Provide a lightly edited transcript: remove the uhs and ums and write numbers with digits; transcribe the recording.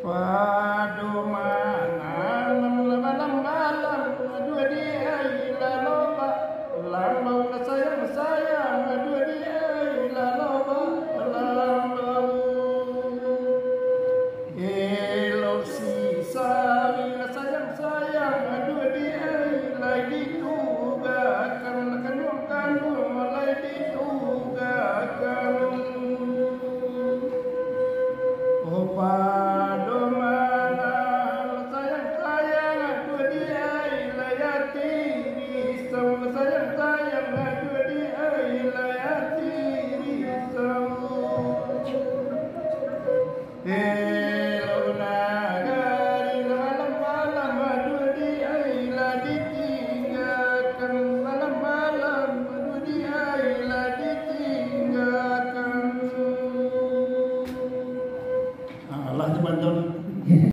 Waduh mana malam-malam dua dia ila loba lambau sayang dua dia ila loba lambau elo sisa ila sayang dua dia ila ditugakan kandung mulai ditugakan pado mana sayang dua dia ilayati risau sayang dua dia ilayati risau nagari malam-malam dua dia ila ditinggalkan malam-malam dua dia ila ditinggalkan Allah dibantu